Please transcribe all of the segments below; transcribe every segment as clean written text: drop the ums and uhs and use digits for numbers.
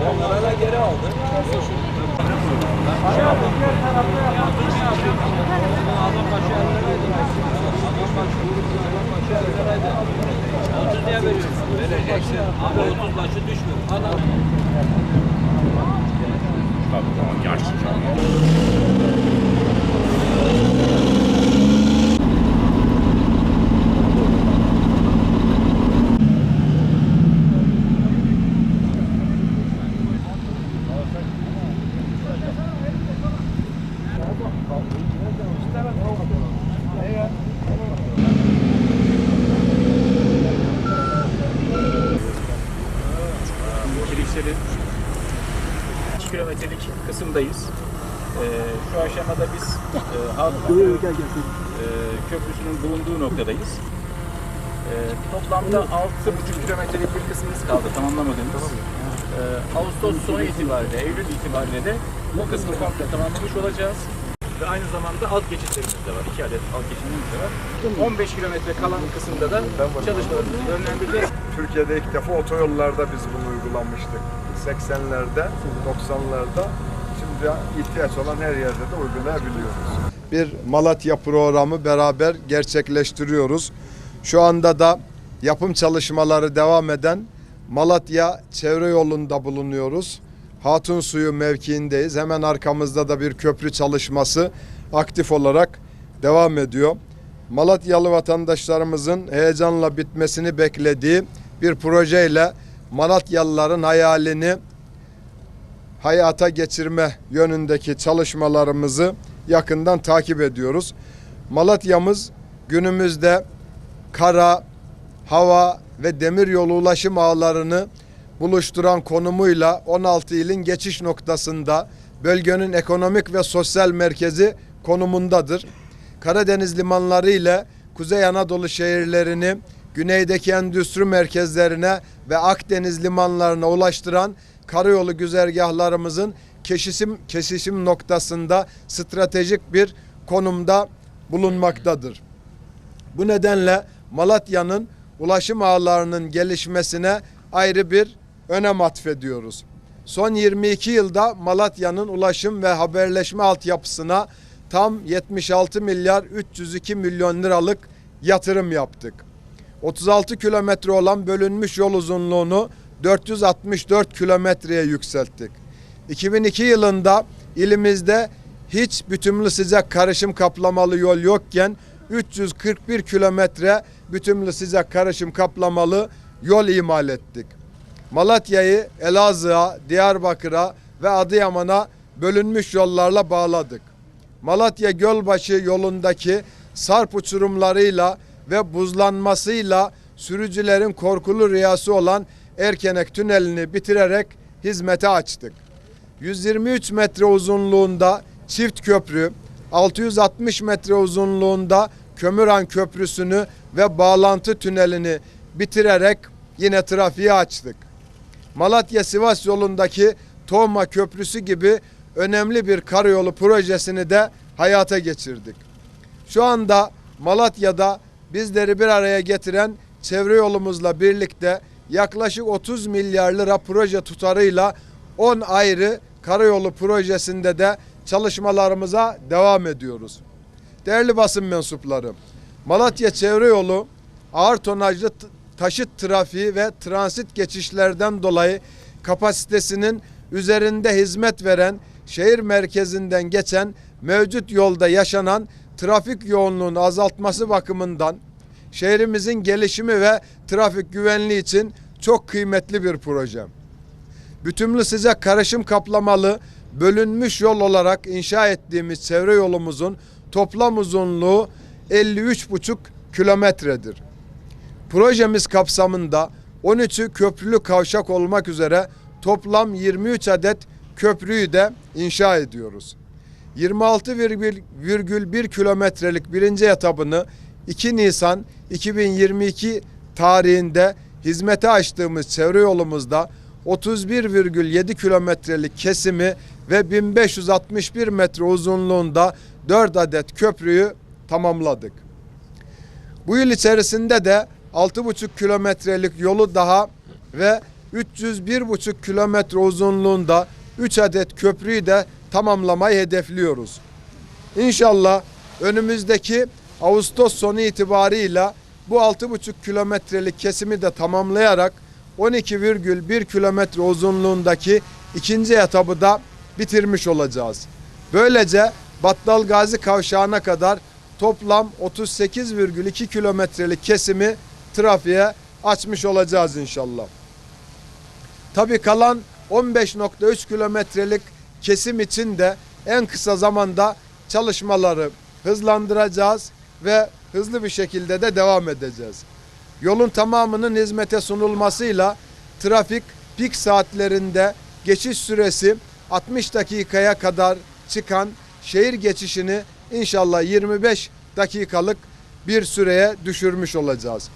Onlara geri aldı. Niye veriyorsun? Vereceksin. Abi 30 başı düşmüyor. Adam. Tabii yaşlı canlı. Kiliseli 2 kilometrelik kısımdayız. Şu aşamada biz köprüsünün bulunduğu noktadayız. Toplamda 6,5 kilometrelik bir kısmımız kaldı tamamlamadığımız. Ağustos sonu itibariyle, Eylül itibariyle de bu kısmı komple tamamlamış olacağız. Ve aynı zamanda alt geçitlerimiz de var. 2 adet alt geçitlerimiz de var. 15 kilometre kalan kısımda da çalışmalarımızı yönlendireceğiz. Türkiye'de ilk defa otoyollarda biz bunu uygulamıştık. 80'lerde, 90'larda. Şimdi ihtiyaç olan her yerde de uygulayabiliyoruz. Bir Malatya programı beraber gerçekleştiriyoruz. Şu anda da yapım çalışmaları devam eden Malatya çevre yolunda bulunuyoruz. Hatunsuyu mevkiindeyiz. Hemen arkamızda da bir köprü çalışması aktif olarak devam ediyor. Malatyalı vatandaşlarımızın heyecanla bitmesini beklediği bir projeyle Malatyalıların hayalini hayata geçirme yönündeki çalışmalarımızı yakından takip ediyoruz. Malatya'mız günümüzde kara, hava ve demiryolu ulaşım ağlarını buluşturan konumuyla 16 ilin geçiş noktasında bölgenin ekonomik ve sosyal merkezi konumundadır. Karadeniz limanları ile Kuzey Anadolu şehirlerini güneydeki endüstri merkezlerine ve Akdeniz limanlarına ulaştıran karayolu güzergahlarımızın kesişim noktasında stratejik bir konumda bulunmaktadır. Bu nedenle Malatya'nın ulaşım ağlarının gelişmesine ayrı bir önem atfediyoruz. Son 22 yılda Malatya'nın ulaşım ve haberleşme altyapısına tam 76 milyar 302 milyon liralık yatırım yaptık. 36 kilometre olan bölünmüş yol uzunluğunu 464 kilometreye yükselttik. 2002 yılında ilimizde hiç bütünlü sıcak karışım kaplamalı yol yokken 341 kilometre bütünlü sıcak karışım kaplamalı yol imal ettik. Malatya'yı Elazığ'a, Diyarbakır'a ve Adıyaman'a bölünmüş yollarla bağladık. Malatya Gölbaşı yolundaki sarp uçurumlarıyla ve buzlanmasıyla sürücülerin korkulu rüyası olan Erkenek Tüneli'ni bitirerek hizmete açtık. 123 metre uzunluğunda çift köprü, 660 metre uzunluğunda Kömüran Köprüsü'nü ve bağlantı tünelini bitirerek yine trafiğe açtık. Malatya-Sivas yolundaki Tohma Köprüsü gibi önemli bir karayolu projesini de hayata geçirdik. Şu anda Malatya'da bizleri bir araya getiren çevre yolumuzla birlikte yaklaşık 30 milyar lira proje tutarıyla 10 ayrı karayolu projesinde de çalışmalarımıza devam ediyoruz. Değerli basın mensupları, Malatya Çevre Yolu ağır tonajlı taşıt trafiği ve transit geçişlerden dolayı kapasitesinin üzerinde hizmet veren şehir merkezinden geçen mevcut yolda yaşanan trafik yoğunluğunu azaltması bakımından şehrimizin gelişimi ve trafik güvenliği için çok kıymetli bir proje. Bütünlü sıcak karışım kaplamalı bölünmüş yol olarak inşa ettiğimiz çevre yolumuzun toplam uzunluğu 53,5 kilometredir. Projemiz kapsamında 13'ü köprülü kavşak olmak üzere toplam 23 adet köprüyü de inşa ediyoruz. 26,1 kilometrelik birinci etabını 2 Nisan 2022 tarihinde hizmete açtığımız çevre yolumuzda 31,7 kilometrelik kesimi ve 1561 metre uzunluğunda 4 adet köprüyü tamamladık. Bu yıl içerisinde de 6,5 kilometrelik yolu daha ve 301,5 kilometre uzunluğunda 3 adet köprüyü de tamamlamayı hedefliyoruz. İnşallah önümüzdeki Ağustos sonu itibarıyla bu 6,5 kilometrelik kesimi de tamamlayarak 12,1 kilometre uzunluğundaki ikinci etabı da bitirmiş olacağız. Böylece Battalgazi kavşağına kadar toplam 38,2 kilometrelik kesimi trafiğe açmış olacağız inşallah. Tabii kalan 15,3 kilometrelik kesim için de en kısa zamanda çalışmaları hızlandıracağız ve hızlı bir şekilde de devam edeceğiz. Yolun tamamının hizmete sunulmasıyla trafik pik saatlerinde geçiş süresi 60 dakikaya kadar çıkan şehir geçişini inşallah 25 dakikalık bir süreye düşürmüş olacağız.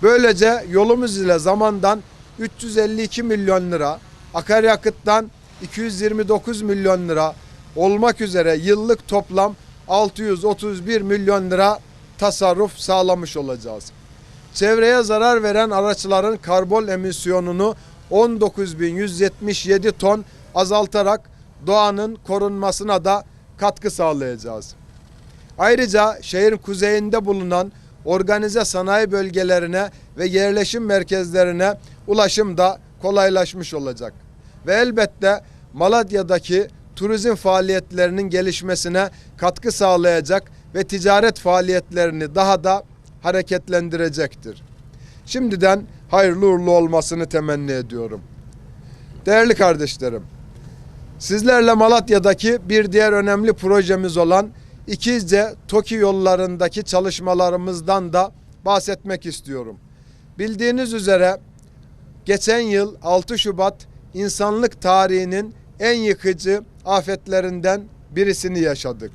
Böylece yolumuz ile zamandan 352 milyon lira, akaryakıttan 229 milyon lira olmak üzere yıllık toplam 631 milyon lira tasarruf sağlamış olacağız. Çevreye zarar veren araçların karbon emisyonunu 19.177 ton azaltarak doğanın korunmasına da katkı sağlayacağız. Ayrıca şehrin kuzeyinde bulunan organize sanayi bölgelerine ve yerleşim merkezlerine ulaşım da kolaylaşmış olacak. Ve elbette Malatya'daki turizm faaliyetlerinin gelişmesine katkı sağlayacak ve ticaret faaliyetlerini daha da hareketlendirecektir. Şimdiden hayırlı uğurlu olmasını temenni ediyorum. Değerli kardeşlerim, sizlerle Malatya'daki bir diğer önemli projemiz olan İkizce-TOKİ yollarındaki çalışmalarımızdan da bahsetmek istiyorum. Bildiğiniz üzere geçen yıl 6 Şubat insanlık tarihinin en yıkıcı afetlerinden birisini yaşadık.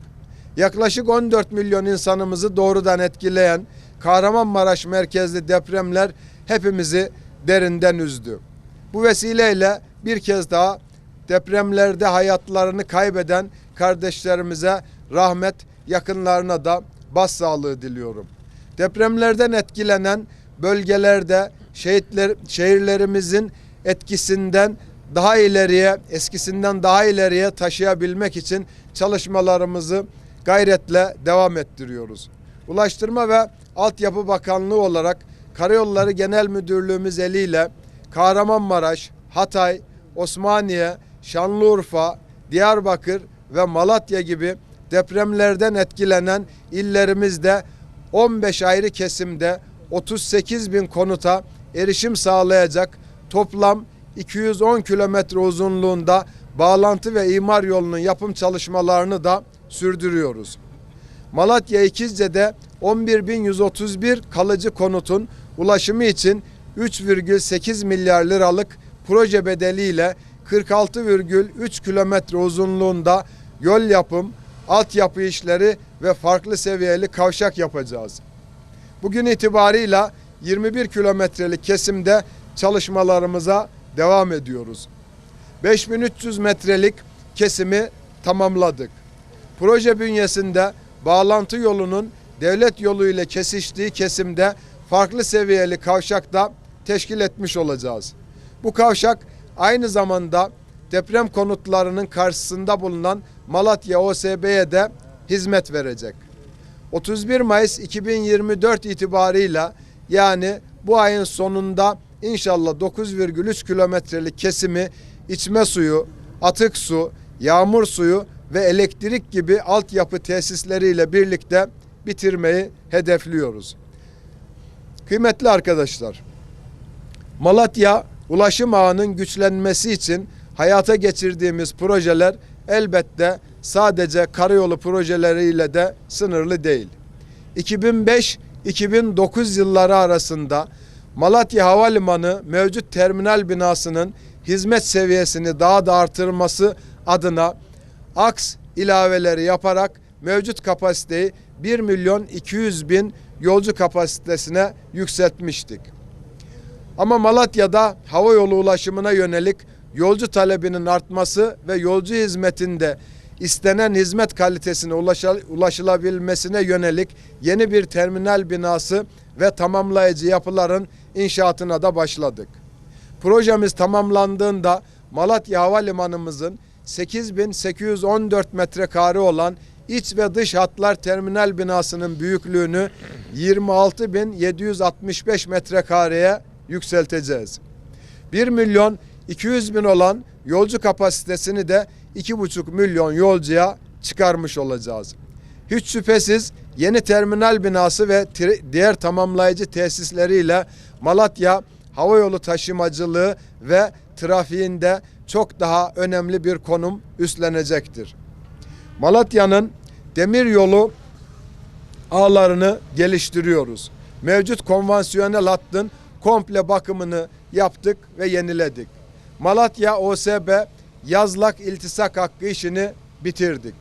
Yaklaşık 14 milyon insanımızı doğrudan etkileyen Kahramanmaraş merkezli depremler hepimizi derinden üzdü. Bu vesileyle bir kez daha depremlerde hayatlarını kaybeden kardeşlerimize rahmet, yakınlarına da başsağlığı diliyorum. Depremlerden etkilenen bölgelerde şehirlerimizin eskisinden daha ileriye taşıyabilmek için çalışmalarımızı gayretle devam ettiriyoruz. Ulaştırma ve Altyapı Bakanlığı olarak Karayolları Genel Müdürlüğümüz eliyle Kahramanmaraş, Hatay, Osmaniye, Şanlıurfa, Diyarbakır ve Malatya gibi depremlerden etkilenen illerimizde 15 ayrı kesimde 38 bin konuta erişim sağlayacak toplam 210 kilometre uzunluğunda bağlantı ve imar yolunun yapım çalışmalarını da sürdürüyoruz. Malatya İkizce'de 11.131 kalıcı konutun ulaşımı için 3,8 milyar liralık proje bedeliyle 46,3 kilometre uzunluğunda yol yapım, altyapı işleri ve farklı seviyeli kavşak yapacağız. Bugün itibarıyla 21 kilometrelik kesimde çalışmalarımıza devam ediyoruz. 5300 metrelik kesimi tamamladık. Proje bünyesinde bağlantı yolunun devlet yolu ile kesiştiği kesimde farklı seviyeli kavşakta teşkil etmiş olacağız. Bu kavşak aynı zamanda deprem konutlarının karşısında bulunan Malatya OSB'ye de hizmet verecek. 31 Mayıs 2024 itibarıyla yani bu ayın sonunda inşallah 9,3 kilometrelik kesimi içme suyu, atık su, yağmur suyu ve elektrik gibi altyapı tesisleriyle birlikte bitirmeyi hedefliyoruz. Kıymetli arkadaşlar, Malatya ulaşım ağının güçlenmesi için hayata geçirdiğimiz projeler elbette sadece karayolu projeleriyle de sınırlı değil. 2005-2009 yılları arasında Malatya Havalimanı mevcut terminal binasının hizmet seviyesini daha da artırması adına aks ilaveleri yaparak mevcut kapasiteyi 1.200.000 yolcu kapasitesine yükseltmiştik. Ama Malatya'da havayolu ulaşımına yönelik yolcu talebinin artması ve yolcu hizmetinde istenen hizmet kalitesine ulaşılabilmesine yönelik yeni bir terminal binası ve tamamlayıcı yapıların inşaatına da başladık. Projemiz tamamlandığında Malatya Havalimanımızın 8.814 metrekare olan iç ve dış hatlar terminal binasının büyüklüğünü 26.765 metrekareye yükselteceğiz. 1.200.000 olan yolcu kapasitesini de 2,5 milyon yolcuya çıkarmış olacağız. Hiç şüphesiz yeni terminal binası ve diğer tamamlayıcı tesisleriyle Malatya havayolu taşımacılığı ve trafiğinde çok daha önemli bir konum üstlenecektir. Malatya'nın demiryolu ağlarını geliştiriyoruz. Mevcut konvansiyonel hattın komple bakımını yaptık ve yeniledik. Malatya OSB Yazlak iltisak hakkı işini bitirdik.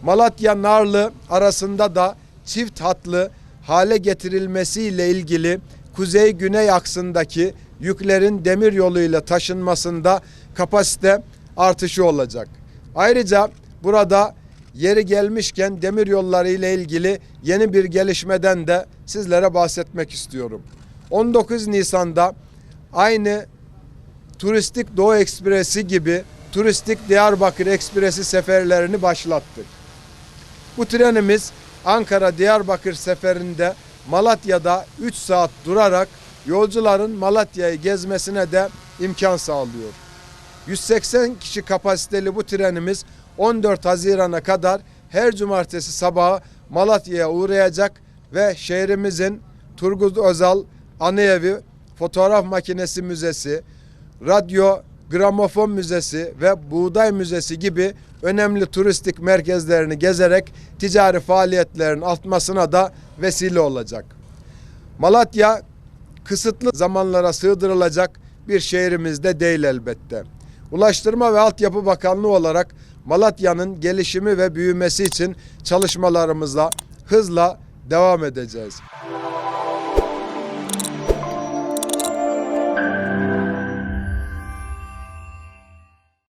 Malatya Narlı arasında da çift hatlı hale getirilmesiyle ilgili kuzey-güney aksındaki yüklerin demir yoluyla taşınmasında kapasite artışı olacak. Ayrıca burada yeri gelmişken demir yolları ile ilgili yeni bir gelişmeden de sizlere bahsetmek istiyorum. 19 Nisan'da aynı Turistik Doğu Ekspresi gibi Turistik Diyarbakır Ekspresi seferlerini başlattık. Bu trenimiz Ankara-Diyarbakır seferinde Malatya'da 3 saat durarak yolcuların Malatya'yı gezmesine de imkan sağlıyor. 180 kişi kapasiteli bu trenimiz 14 Haziran'a kadar her cumartesi sabahı Malatya'ya uğrayacak ve şehrimizin Turgut Özal Anıevi, Fotoğraf Makinesi Müzesi, Radyo Gramofon Müzesi ve Buğday Müzesi gibi önemli turistik merkezlerini gezerek ticari faaliyetlerin artmasına da vesile olacak. Malatya kısıtlı zamanlara sığdırılacak bir şehrimiz de değil elbette. Ulaştırma ve Altyapı Bakanlığı olarak Malatya'nın gelişimi ve büyümesi için çalışmalarımıza hızla devam edeceğiz.